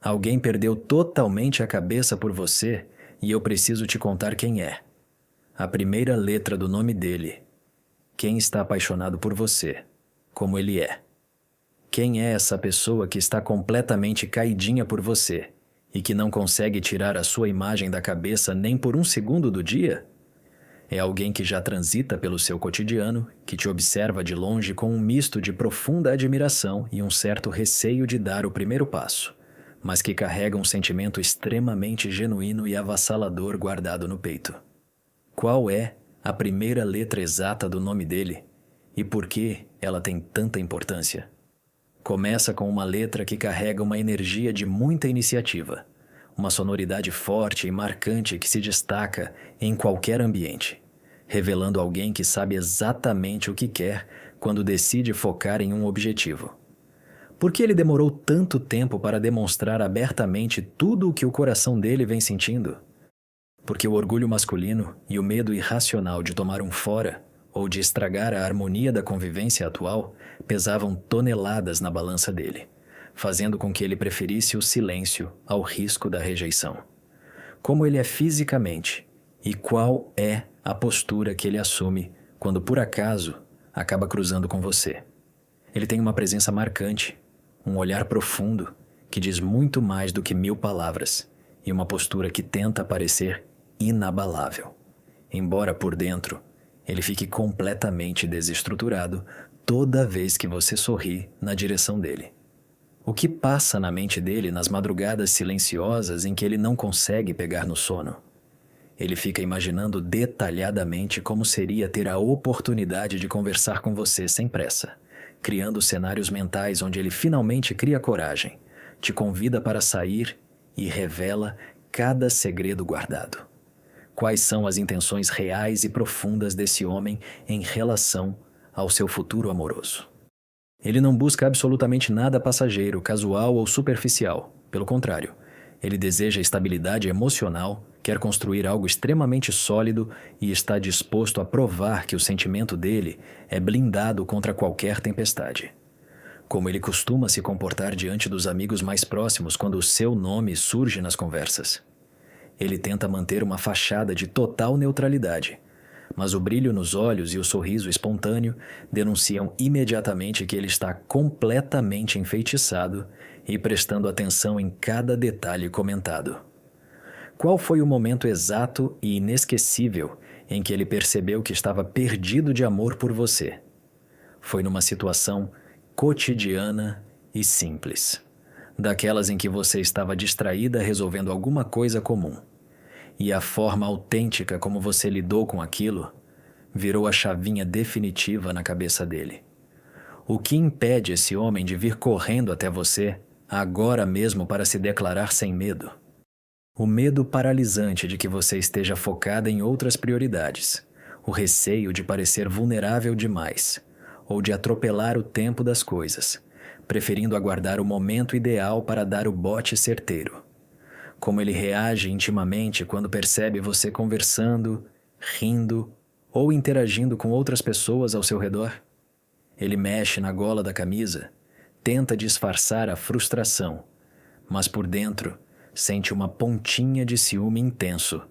Alguém perdeu totalmente a cabeça por você e eu preciso te contar quem é. A primeira letra do nome dele. Quem está apaixonado por você, como ele é. Quem é essa pessoa que está completamente caidinha por você e que não consegue tirar a sua imagem da cabeça nem por um segundo do dia? É alguém que já transita pelo seu cotidiano, que te observa de longe com um misto de profunda admiração e um certo receio de dar o primeiro passo, mas que carrega um sentimento extremamente genuíno e avassalador guardado no peito. Qual é a primeira letra exata do nome dele e por que ela tem tanta importância? Começa com uma letra que carrega uma energia de muita iniciativa, uma sonoridade forte e marcante que se destaca em qualquer ambiente, revelando alguém que sabe exatamente o que quer quando decide focar em um objetivo. Por que ele demorou tanto tempo para demonstrar abertamente tudo o que o coração dele vem sentindo? Porque o orgulho masculino e o medo irracional de tomar um fora ou de estragar a harmonia da convivência atual pesavam toneladas na balança dele, fazendo com que ele preferisse o silêncio ao risco da rejeição. Como ele é fisicamente e qual é a postura que ele assume quando por acaso acaba cruzando com você. Ele tem uma presença marcante, um olhar profundo que diz muito mais do que 1000 palavras e uma postura que tenta parecer inabalável, embora por dentro ele fique completamente desestruturado toda vez que você sorri na direção dele. O que passa na mente dele nas madrugadas silenciosas em que ele não consegue pegar no sono? Ele fica imaginando detalhadamente como seria ter a oportunidade de conversar com você sem pressa, criando cenários mentais onde ele finalmente cria coragem, te convida para sair e revela cada segredo guardado. Quais são as intenções reais e profundas desse homem em relação ao seu futuro amoroso? Ele não busca absolutamente nada passageiro, casual ou superficial. Pelo contrário, ele deseja estabilidade emocional, quer construir algo extremamente sólido e está disposto a provar que o sentimento dele é blindado contra qualquer tempestade. Como ele costuma se comportar diante dos amigos mais próximos quando o seu nome surge nas conversas. Ele tenta manter uma fachada de total neutralidade, mas o brilho nos olhos e o sorriso espontâneo denunciam imediatamente que ele está completamente enfeitiçado e prestando atenção em cada detalhe comentado. Qual foi o momento exato e inesquecível em que ele percebeu que estava perdido de amor por você? Foi numa situação cotidiana e simples, daquelas em que você estava distraída resolvendo alguma coisa comum. E a forma autêntica como você lidou com aquilo virou a chavinha definitiva na cabeça dele. O que impede esse homem de vir correndo até você agora mesmo para se declarar sem medo? O medo paralisante de que você esteja focada em outras prioridades, o receio de parecer vulnerável demais, ou de atropelar o tempo das coisas, preferindo aguardar o momento ideal para dar o bote certeiro. Como ele reage intimamente quando percebe você conversando, rindo ou interagindo com outras pessoas ao seu redor. Ele mexe na gola da camisa, tenta disfarçar a frustração, mas por dentro sente uma pontinha de ciúme intenso,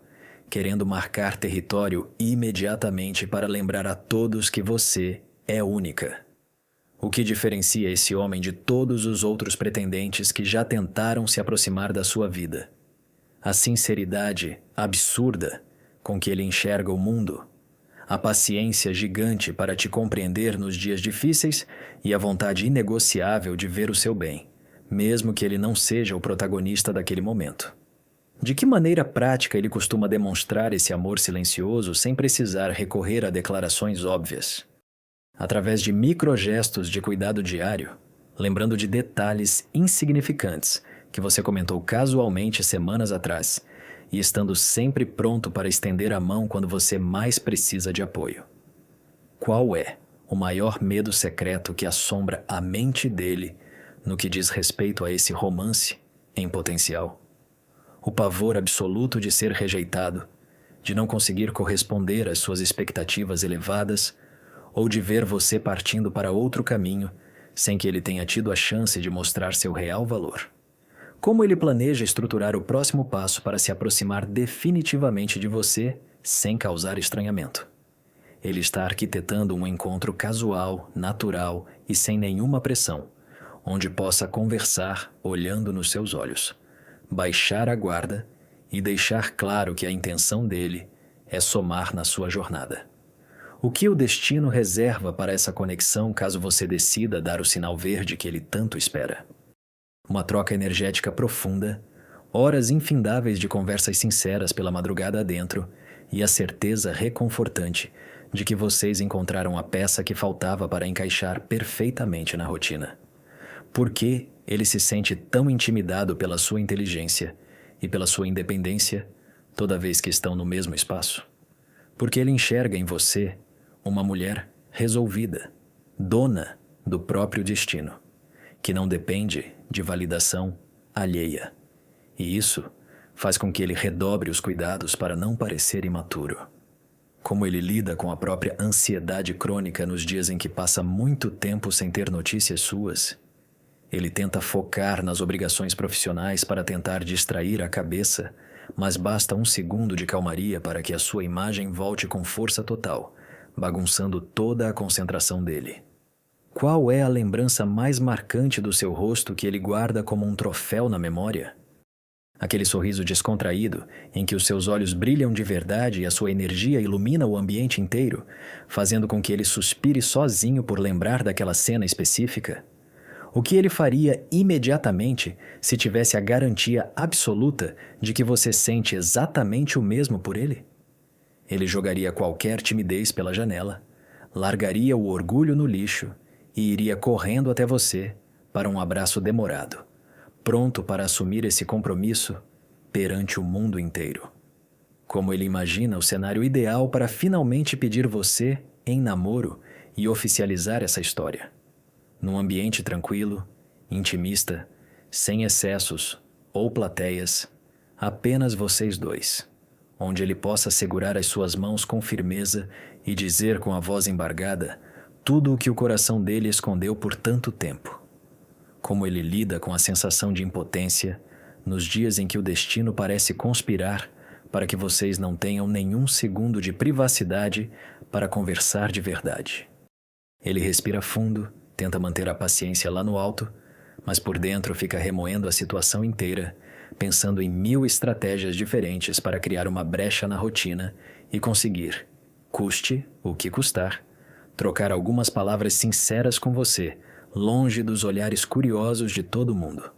querendo marcar território imediatamente para lembrar a todos que você é única. O que diferencia esse homem de todos os outros pretendentes que já tentaram se aproximar da sua vida? A sinceridade absurda com que ele enxerga o mundo, a paciência gigante para te compreender nos dias difíceis e a vontade inegociável de ver o seu bem, mesmo que ele não seja o protagonista daquele momento. De que maneira prática ele costuma demonstrar esse amor silencioso sem precisar recorrer a declarações óbvias? Através de microgestos de cuidado diário, lembrando de detalhes insignificantes que você comentou casualmente semanas atrás e estando sempre pronto para estender a mão quando você mais precisa de apoio. Qual é o maior medo secreto que assombra a mente dele no que diz respeito a esse romance em potencial? O pavor absoluto de ser rejeitado, de não conseguir corresponder às suas expectativas elevadas ou de ver você partindo para outro caminho sem que ele tenha tido a chance de mostrar seu real valor. Como ele planeja estruturar o próximo passo para se aproximar definitivamente de você sem causar estranhamento? Ele está arquitetando um encontro casual, natural e sem nenhuma pressão, onde possa conversar olhando nos seus olhos, baixar a guarda e deixar claro que a intenção dele é somar na sua jornada. O que o destino reserva para essa conexão caso você decida dar o sinal verde que ele tanto espera? Uma troca energética profunda, horas infindáveis de conversas sinceras pela madrugada adentro e a certeza reconfortante de que vocês encontraram a peça que faltava para encaixar perfeitamente na rotina. Por que ele se sente tão intimidado pela sua inteligência e pela sua independência toda vez que estão no mesmo espaço? Porque ele enxerga em você uma mulher resolvida, dona do próprio destino, que não depende de validação alheia. E isso faz com que ele redobre os cuidados para não parecer imaturo. Como ele lida com a própria ansiedade crônica nos dias em que passa muito tempo sem ter notícias suas. Ele tenta focar nas obrigações profissionais para tentar distrair a cabeça, mas basta um segundo de calmaria para que a sua imagem volte com força total, bagunçando toda a concentração dele. Qual é a lembrança mais marcante do seu rosto que ele guarda como um troféu na memória? Aquele sorriso descontraído, em que os seus olhos brilham de verdade e a sua energia ilumina o ambiente inteiro, fazendo com que ele suspire sozinho por lembrar daquela cena específica? O que ele faria imediatamente se tivesse a garantia absoluta de que você sente exatamente o mesmo por ele? Ele jogaria qualquer timidez pela janela, largaria o orgulho no lixo e iria correndo até você para um abraço demorado, pronto para assumir esse compromisso perante o mundo inteiro. Como ele imagina o cenário ideal para finalmente pedir você em namoro e oficializar essa história. Num ambiente tranquilo, intimista, sem excessos ou plateias, apenas vocês dois, onde ele possa segurar as suas mãos com firmeza e dizer com a voz embargada tudo o que o coração dele escondeu por tanto tempo. Como ele lida com a sensação de impotência nos dias em que o destino parece conspirar para que vocês não tenham nenhum segundo de privacidade para conversar de verdade. Ele respira fundo, tenta manter a paciência lá no alto, mas por dentro fica remoendo a situação inteira, pensando em 1000 estratégias diferentes para criar uma brecha na rotina e conseguir, custe o que custar, trocar algumas palavras sinceras com você, longe dos olhares curiosos de todo mundo.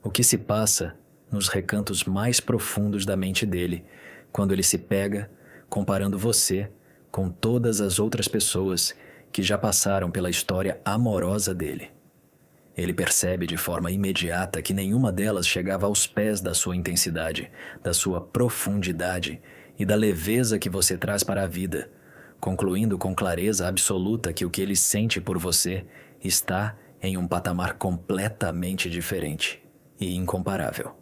O que se passa nos recantos mais profundos da mente dele, quando ele se pega comparando você com todas as outras pessoas que já passaram pela história amorosa dele. Ele percebe de forma imediata que nenhuma delas chegava aos pés da sua intensidade, da sua profundidade e da leveza que você traz para a vida, concluindo com clareza absoluta que o que ele sente por você está em um patamar completamente diferente e incomparável.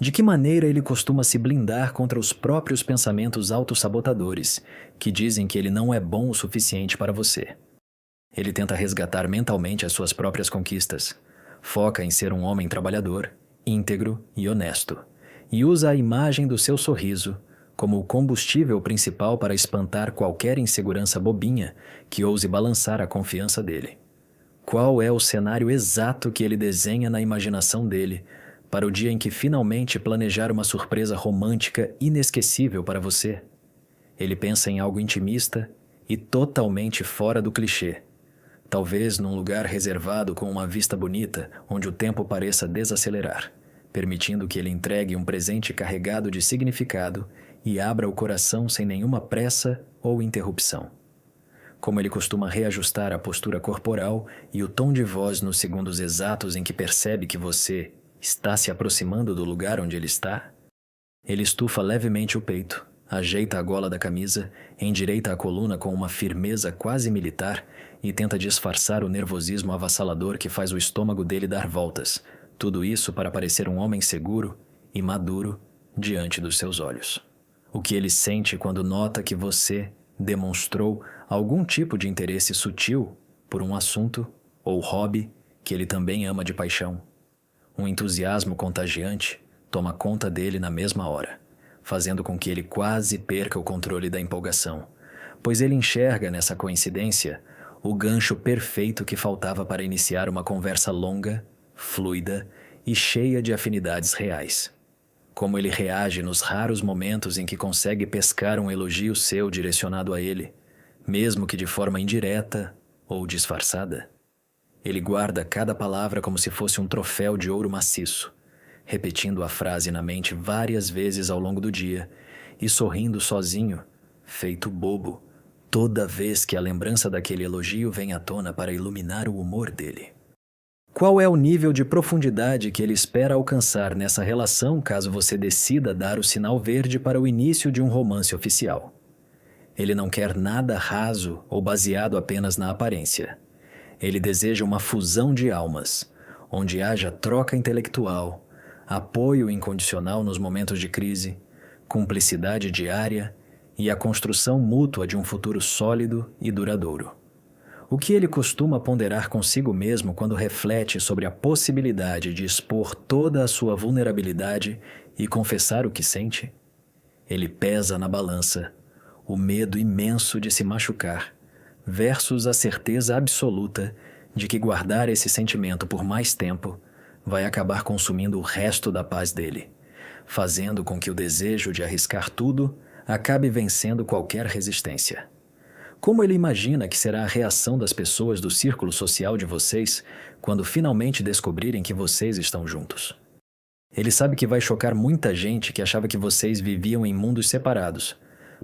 De que maneira ele costuma se blindar contra os próprios pensamentos autossabotadores que dizem que ele não é bom o suficiente para você? Ele tenta resgatar mentalmente as suas próprias conquistas, foca em ser um homem trabalhador, íntegro e honesto, e usa a imagem do seu sorriso como o combustível principal para espantar qualquer insegurança bobinha que ouse balançar a confiança dele. Qual é o cenário exato que ele desenha na imaginação dele para o dia em que finalmente planejar uma surpresa romântica inesquecível para você? Ele pensa em algo intimista e totalmente fora do clichê. Talvez num lugar reservado com uma vista bonita, onde o tempo pareça desacelerar, permitindo que ele entregue um presente carregado de significado e abra o coração sem nenhuma pressa ou interrupção. Como ele costuma reajustar a postura corporal e o tom de voz nos segundos exatos em que percebe que você está se aproximando do lugar onde ele está? Ele estufa levemente o peito, ajeita a gola da camisa, endireita a coluna com uma firmeza quase militar e tenta disfarçar o nervosismo avassalador que faz o estômago dele dar voltas. Tudo isso para parecer um homem seguro e maduro diante dos seus olhos. O que ele sente quando nota que você demonstrou algum tipo de interesse sutil por um assunto ou hobby que ele também ama de paixão. Um entusiasmo contagiante toma conta dele na mesma hora, fazendo com que ele quase perca o controle da empolgação, pois ele enxerga nessa coincidência o gancho perfeito que faltava para iniciar uma conversa longa, fluida e cheia de afinidades reais. Como ele reage nos raros momentos em que consegue pescar um elogio seu direcionado a ele, mesmo que de forma indireta ou disfarçada. Ele guarda cada palavra como se fosse um troféu de ouro maciço, repetindo a frase na mente várias vezes ao longo do dia e sorrindo sozinho, feito bobo, toda vez que a lembrança daquele elogio vem à tona para iluminar o humor dele. Qual é o nível de profundidade que ele espera alcançar nessa relação caso você decida dar o sinal verde para o início de um romance oficial? Ele não quer nada raso ou baseado apenas na aparência. Ele deseja uma fusão de almas, onde haja troca intelectual, apoio incondicional nos momentos de crise, cumplicidade diária e a construção mútua de um futuro sólido e duradouro. O que ele costuma ponderar consigo mesmo quando reflete sobre a possibilidade de expor toda a sua vulnerabilidade e confessar o que sente? Ele pesa na balança o medo imenso de se machucar versus a certeza absoluta de que guardar esse sentimento por mais tempo vai acabar consumindo o resto da paz dele, fazendo com que o desejo de arriscar tudo acabe vencendo qualquer resistência. Como ele imagina que será a reação das pessoas do círculo social de vocês quando finalmente descobrirem que vocês estão juntos? Ele sabe que vai chocar muita gente que achava que vocês viviam em mundos separados,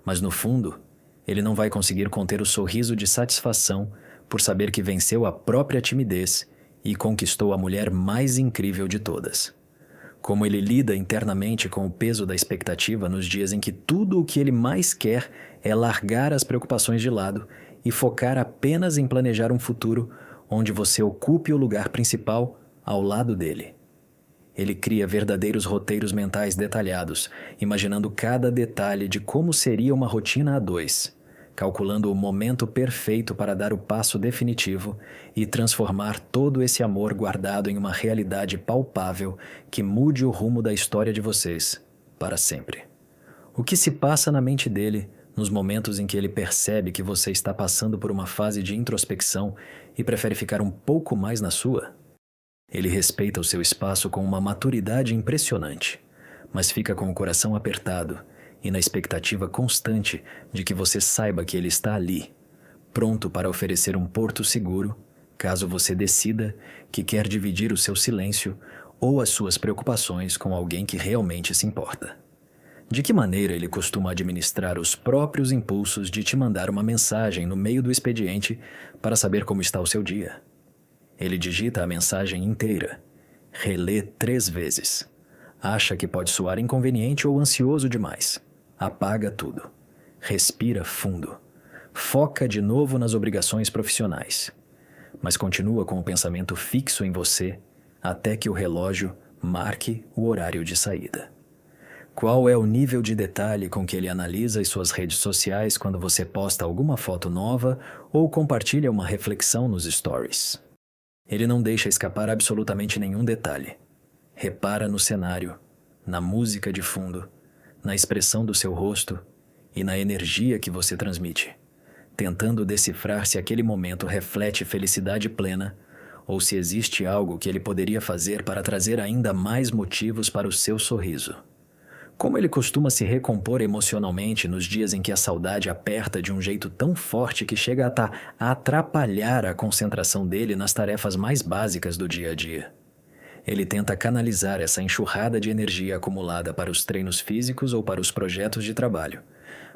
mas no fundo, ele não vai conseguir conter o sorriso de satisfação por saber que venceu a própria timidez e conquistou a mulher mais incrível de todas. Como ele lida internamente com o peso da expectativa nos dias em que tudo o que ele mais quer é largar as preocupações de lado e focar apenas em planejar um futuro onde você ocupe o lugar principal ao lado dele. Ele cria verdadeiros roteiros mentais detalhados, imaginando cada detalhe de como seria uma rotina a dois, calculando o momento perfeito para dar o passo definitivo e transformar todo esse amor guardado em uma realidade palpável que mude o rumo da história de vocês, para sempre. O que se passa na mente dele nos momentos em que ele percebe que você está passando por uma fase de introspecção e prefere ficar um pouco mais na sua? Ele respeita o seu espaço com uma maturidade impressionante, mas fica com o coração apertado e na expectativa constante de que você saiba que ele está ali, pronto para oferecer um porto seguro, caso você decida que quer dividir o seu silêncio ou as suas preocupações com alguém que realmente se importa. De que maneira ele costuma administrar os próprios impulsos de te mandar uma mensagem no meio do expediente para saber como está o seu dia? Ele digita a mensagem inteira, relê 3 vezes, acha que pode soar inconveniente ou ansioso demais, apaga tudo, respira fundo, foca de novo nas obrigações profissionais, mas continua com o pensamento fixo em você até que o relógio marque o horário de saída. Qual é o nível de detalhe com que ele analisa as suas redes sociais quando você posta alguma foto nova ou compartilha uma reflexão nos stories? Ele não deixa escapar absolutamente nenhum detalhe. Repara no cenário, na música de fundo, na expressão do seu rosto e na energia que você transmite, tentando decifrar se aquele momento reflete felicidade plena ou se existe algo que ele poderia fazer para trazer ainda mais motivos para o seu sorriso. Como ele costuma se recompor emocionalmente nos dias em que a saudade aperta de um jeito tão forte que chega a atrapalhar a concentração dele nas tarefas mais básicas do dia a dia. Ele tenta canalizar essa enxurrada de energia acumulada para os treinos físicos ou para os projetos de trabalho,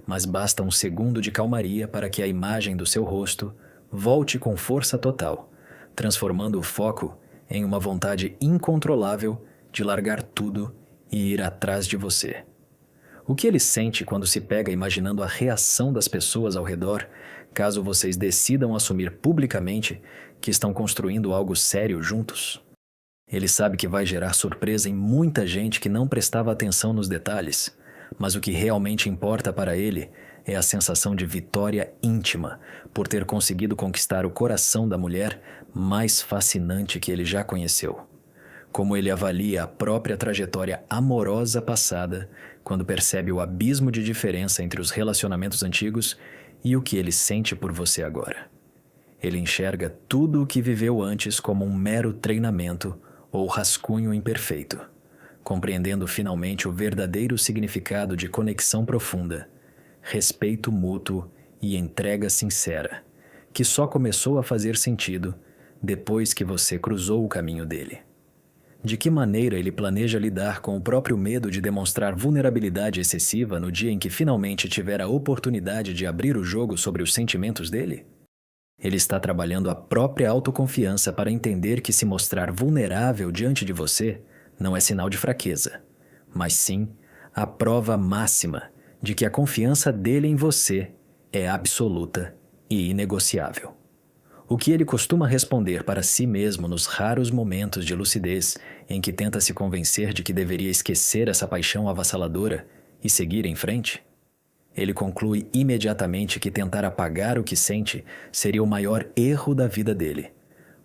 mas basta um segundo de calmaria para que a imagem do seu rosto volte com força total, transformando o foco em uma vontade incontrolável de largar tudo e ir atrás de você. O que ele sente quando se pega imaginando a reação das pessoas ao redor, caso vocês decidam assumir publicamente que estão construindo algo sério juntos? Ele sabe que vai gerar surpresa em muita gente que não prestava atenção nos detalhes, mas o que realmente importa para ele é a sensação de vitória íntima por ter conseguido conquistar o coração da mulher mais fascinante que ele já conheceu. Como ele avalia a própria trajetória amorosa passada quando percebe o abismo de diferença entre os relacionamentos antigos e o que ele sente por você agora. Ele enxerga tudo o que viveu antes como um mero treinamento ou rascunho imperfeito, compreendendo finalmente o verdadeiro significado de conexão profunda, respeito mútuo e entrega sincera, que só começou a fazer sentido depois que você cruzou o caminho dele. De que maneira ele planeja lidar com o próprio medo de demonstrar vulnerabilidade excessiva no dia em que finalmente tiver a oportunidade de abrir o jogo sobre os sentimentos dele? Ele está trabalhando a própria autoconfiança para entender que se mostrar vulnerável diante de você não é sinal de fraqueza, mas sim a prova máxima de que a confiança dele em você é absoluta e inegociável. O que ele costuma responder para si mesmo nos raros momentos de lucidez em que tenta se convencer de que deveria esquecer essa paixão avassaladora e seguir em frente? Ele conclui imediatamente que tentar apagar o que sente seria o maior erro da vida dele,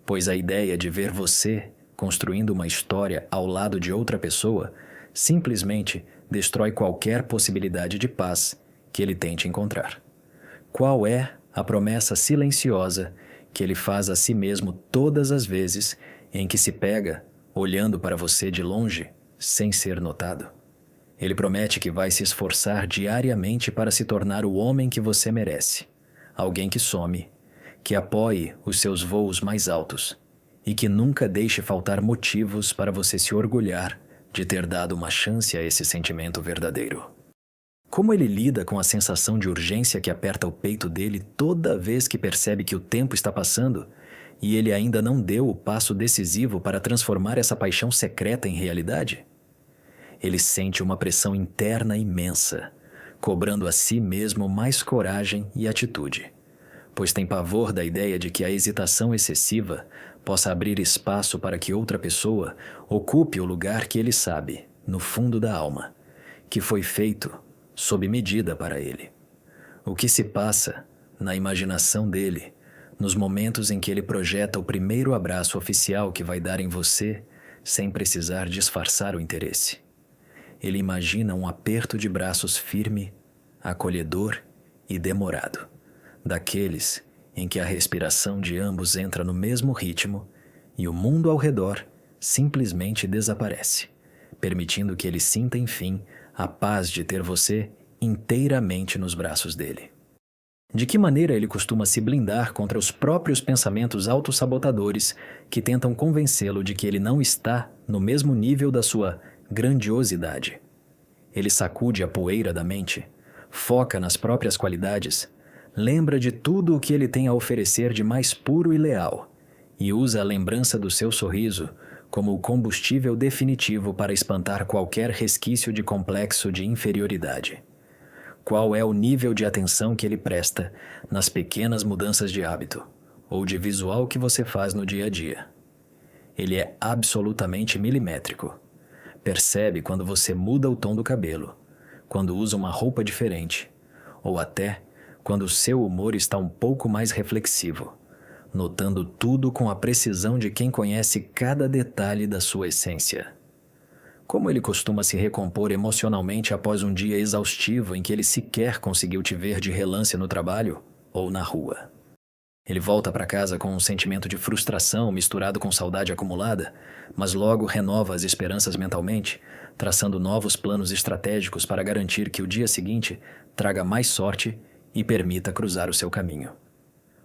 pois a ideia de ver você construindo uma história ao lado de outra pessoa simplesmente destrói qualquer possibilidade de paz que ele tente encontrar. Qual é a promessa silenciosa que ele faz a si mesmo todas as vezes em que se pega olhando para você de longe sem ser notado? Ele promete que vai se esforçar diariamente para se tornar o homem que você merece, alguém que some, que apoie os seus voos mais altos e que nunca deixe faltar motivos para você se orgulhar de ter dado uma chance a esse sentimento verdadeiro. Como ele lida com a sensação de urgência que aperta o peito dele toda vez que percebe que o tempo está passando e ele ainda não deu o passo decisivo para transformar essa paixão secreta em realidade? Ele sente uma pressão interna imensa, cobrando a si mesmo mais coragem e atitude, pois tem pavor da ideia de que a hesitação excessiva possa abrir espaço para que outra pessoa ocupe o lugar que ele sabe, no fundo da alma, que foi feito sob medida para ele. O que se passa na imaginação dele, nos momentos em que ele projeta o primeiro abraço oficial que vai dar em você, sem precisar disfarçar o interesse. Ele imagina um aperto de braços firme, acolhedor e demorado, daqueles em que a respiração de ambos entra no mesmo ritmo e o mundo ao redor simplesmente desaparece, permitindo que ele sinta, enfim, a paz de ter você inteiramente nos braços dele. De que maneira ele costuma se blindar contra os próprios pensamentos autossabotadores que tentam convencê-lo de que ele não está no mesmo nível da sua grandiosidade? Ele sacude a poeira da mente, foca nas próprias qualidades, lembra de tudo o que ele tem a oferecer de mais puro e leal e usa a lembrança do seu sorriso como o combustível definitivo para espantar qualquer resquício de complexo de inferioridade. Qual é o nível de atenção que ele presta nas pequenas mudanças de hábito ou de visual que você faz no dia a dia? Ele é absolutamente milimétrico. Percebe quando você muda o tom do cabelo, quando usa uma roupa diferente, ou até quando o seu humor está um pouco mais reflexivo, notando tudo com a precisão de quem conhece cada detalhe da sua essência. Como ele costuma se recompor emocionalmente após um dia exaustivo em que ele sequer conseguiu te ver de relance no trabalho ou na rua? Ele volta para casa com um sentimento de frustração misturado com saudade acumulada, mas logo renova as esperanças mentalmente, traçando novos planos estratégicos para garantir que o dia seguinte traga mais sorte e permita cruzar o seu caminho.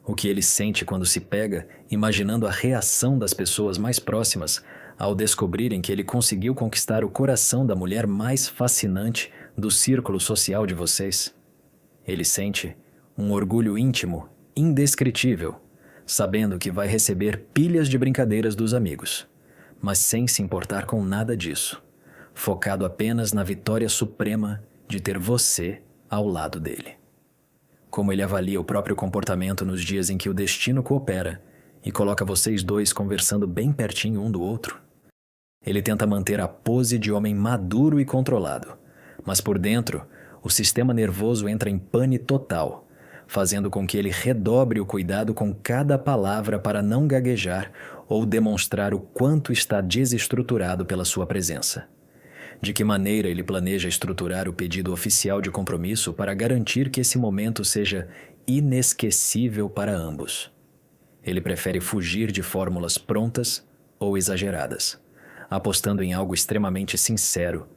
O que ele sente quando se pega imaginando a reação das pessoas mais próximas ao descobrirem que ele conseguiu conquistar o coração da mulher mais fascinante do círculo social de vocês? Ele sente um orgulho íntimo, indescritível, sabendo que vai receber pilhas de brincadeiras dos amigos, mas sem se importar com nada disso, focado apenas na vitória suprema de ter você ao lado dele. Como ele avalia o próprio comportamento nos dias em que o destino coopera e coloca vocês dois conversando bem pertinho um do outro? Ele tenta manter a pose de homem maduro e controlado, mas por dentro, o sistema nervoso entra em pane total, fazendo com que ele redobre o cuidado com cada palavra para não gaguejar ou demonstrar o quanto está desestruturado pela sua presença. De que maneira ele planeja estruturar o pedido oficial de compromisso para garantir que esse momento seja inesquecível para ambos? Ele prefere fugir de fórmulas prontas ou exageradas, apostando em algo extremamente sincero,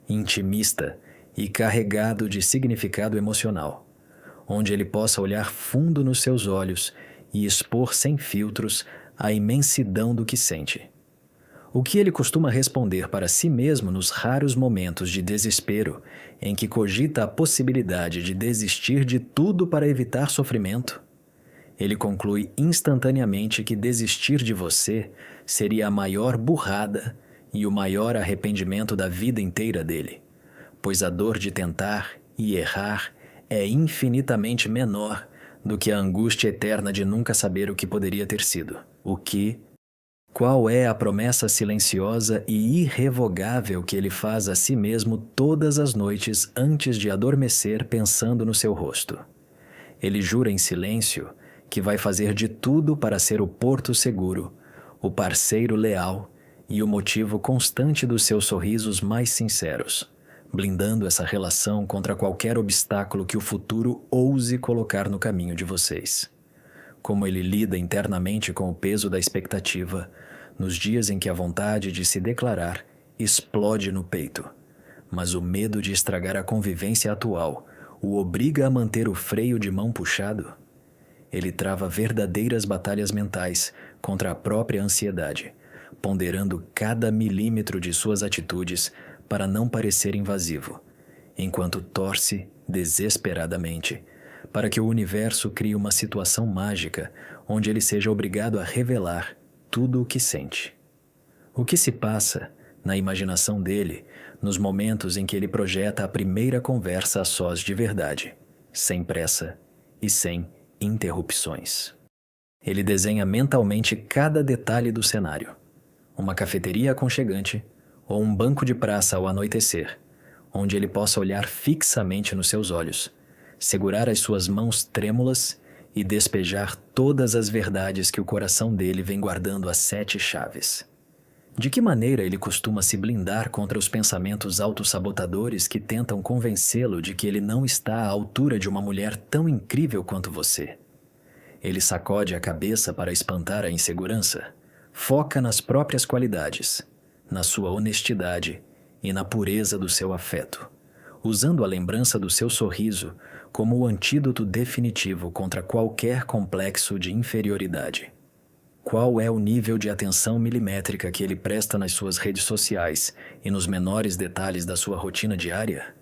intimista e carregado de significado emocional, onde ele possa olhar fundo nos seus olhos e expor sem filtros a imensidão do que sente. O que ele costuma responder para si mesmo nos raros momentos de desespero em que cogita a possibilidade de desistir de tudo para evitar sofrimento? Ele conclui instantaneamente que desistir de você seria a maior burrada e o maior arrependimento da vida inteira dele, pois a dor de tentar e errar é infinitamente menor do que a angústia eterna de nunca saber o que poderia ter sido. Qual é a promessa silenciosa e irrevogável que ele faz a si mesmo todas as noites antes de adormecer pensando no seu rosto? Ele jura em silêncio que vai fazer de tudo para ser o porto seguro, o parceiro leal e o motivo constante dos seus sorrisos mais sinceros, blindando essa relação contra qualquer obstáculo que o futuro ouse colocar no caminho de vocês. Como ele lida internamente com o peso da expectativa, nos dias em que a vontade de se declarar explode no peito, mas o medo de estragar a convivência atual o obriga a manter o freio de mão puxado. Ele trava verdadeiras batalhas mentais contra a própria ansiedade, ponderando cada milímetro de suas atitudes para não parecer invasivo, enquanto torce desesperadamente para que o universo crie uma situação mágica onde ele seja obrigado a revelar tudo o que sente. O que se passa, na imaginação dele, nos momentos em que ele projeta a primeira conversa a sós de verdade, sem pressa e sem interrupções. Ele desenha mentalmente cada detalhe do cenário. Uma cafeteria aconchegante ou um banco de praça ao anoitecer, onde ele possa olhar fixamente nos seus olhos, segurar as suas mãos trêmulas e despejar todas as verdades que o coração dele vem guardando a 7 chaves. De que maneira ele costuma se blindar contra os pensamentos autossabotadores que tentam convencê-lo de que ele não está à altura de uma mulher tão incrível quanto você? Ele sacode a cabeça para espantar a insegurança, foca nas próprias qualidades, na sua honestidade e na pureza do seu afeto, usando a lembrança do seu sorriso como o antídoto definitivo contra qualquer complexo de inferioridade. Qual é o nível de atenção milimétrica que ele presta nas suas redes sociais e nos menores detalhes da sua rotina diária?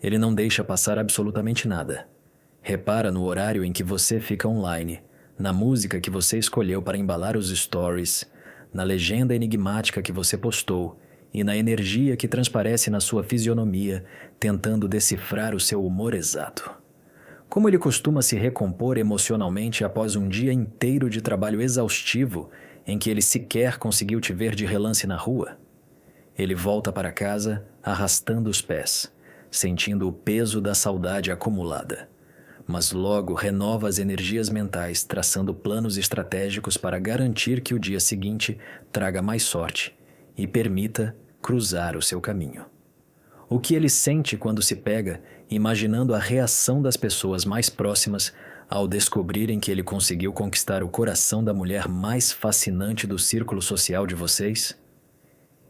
Ele não deixa passar absolutamente nada. Repara no horário em que você fica online, na música que você escolheu para embalar os stories, na legenda enigmática que você postou e na energia que transparece na sua fisionomia, tentando decifrar o seu humor exato. Como ele costuma se recompor emocionalmente após um dia inteiro de trabalho exaustivo em que ele sequer conseguiu te ver de relance na rua? Ele volta para casa arrastando os pés, sentindo o peso da saudade acumulada, mas logo renova as energias mentais, traçando planos estratégicos para garantir que o dia seguinte traga mais sorte e permita cruzar o seu caminho. O que ele sente quando se pega imaginando a reação das pessoas mais próximas ao descobrirem que ele conseguiu conquistar o coração da mulher mais fascinante do círculo social de vocês?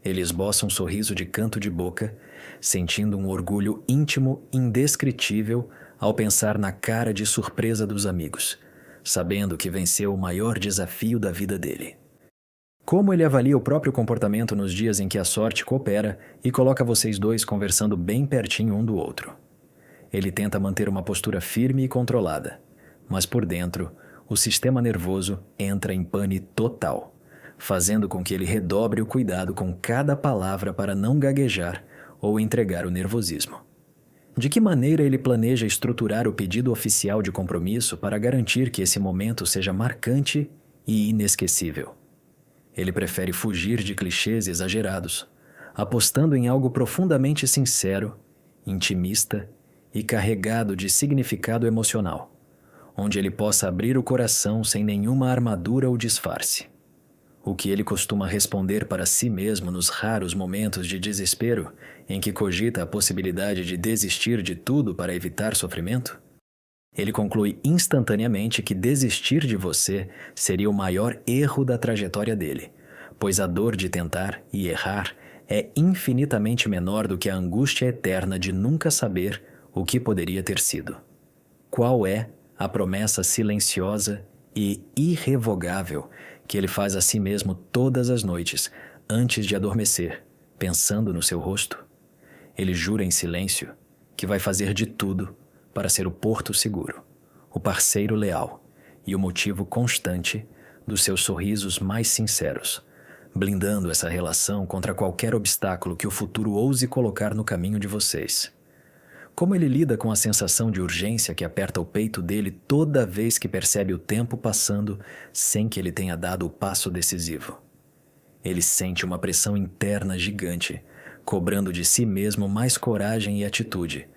Ele esboça um sorriso de canto de boca, sentindo um orgulho íntimo indescritível ao pensar na cara de surpresa dos amigos, sabendo que venceu o maior desafio da vida dele. Como ele avalia o próprio comportamento nos dias em que a sorte coopera e coloca vocês dois conversando bem pertinho um do outro? Ele tenta manter uma postura firme e controlada, mas por dentro, o sistema nervoso entra em pane total, fazendo com que ele redobre o cuidado com cada palavra para não gaguejar ou entregar o nervosismo. De que maneira ele planeja estruturar o pedido oficial de compromisso para garantir que esse momento seja marcante e inesquecível? Ele prefere fugir de clichês exagerados, apostando em algo profundamente sincero, intimista e carregado de significado emocional, onde ele possa abrir o coração sem nenhuma armadura ou disfarce. O que ele costuma responder para si mesmo nos raros momentos de desespero em que cogita a possibilidade de desistir de tudo para evitar sofrimento? Ele conclui instantaneamente que desistir de você seria o maior erro da trajetória dele, pois a dor de tentar e errar é infinitamente menor do que a angústia eterna de nunca saber o que poderia ter sido. Qual é a promessa silenciosa e irrevogável que ele faz a si mesmo todas as noites, antes de adormecer, pensando no seu rosto? Ele jura em silêncio que vai fazer de tudo para ser o porto seguro, o parceiro leal e o motivo constante dos seus sorrisos mais sinceros, blindando essa relação contra qualquer obstáculo que o futuro ouse colocar no caminho de vocês. Como ele lida com a sensação de urgência que aperta o peito dele toda vez que percebe o tempo passando sem que ele tenha dado o passo decisivo? Ele sente uma pressão interna gigante, cobrando de si mesmo mais coragem e atitude,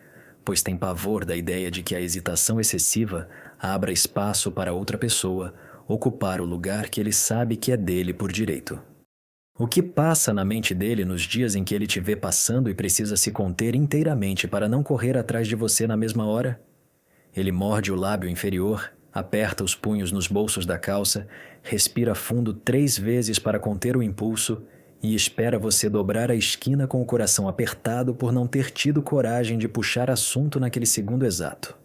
pois tem pavor da ideia de que a hesitação excessiva abra espaço para outra pessoa ocupar o lugar que ele sabe que é dele por direito. O que passa na mente dele nos dias em que ele te vê passando e precisa se conter inteiramente para não correr atrás de você na mesma hora? Ele morde o lábio inferior, aperta os punhos nos bolsos da calça, respira fundo 3 vezes para conter o impulso e espera você dobrar a esquina com o coração apertado por não ter tido coragem de puxar assunto naquele segundo exato.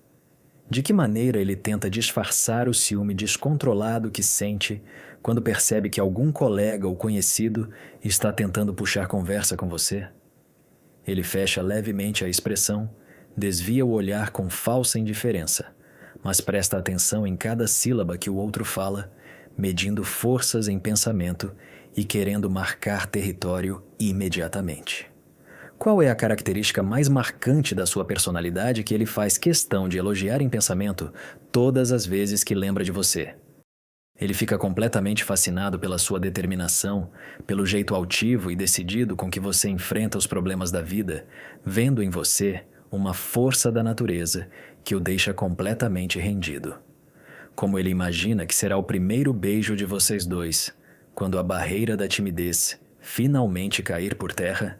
De que maneira ele tenta disfarçar o ciúme descontrolado que sente quando percebe que algum colega ou conhecido está tentando puxar conversa com você? Ele fecha levemente a expressão, desvia o olhar com falsa indiferença, mas presta atenção em cada sílaba que o outro fala, medindo forças em pensamento e querendo marcar território imediatamente. Qual é a característica mais marcante da sua personalidade que ele faz questão de elogiar em pensamento todas as vezes que lembra de você? Ele fica completamente fascinado pela sua determinação, pelo jeito altivo e decidido com que você enfrenta os problemas da vida, vendo em você uma força da natureza que o deixa completamente rendido. Como ele imagina que será o primeiro beijo de vocês dois, quando a barreira da timidez finalmente cair por terra?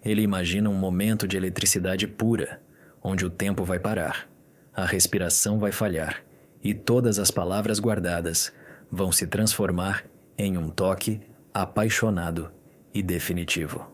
Ele imagina um momento de eletricidade pura, onde o tempo vai parar, a respiração vai falhar e todas as palavras guardadas vão se transformar em um toque apaixonado e definitivo.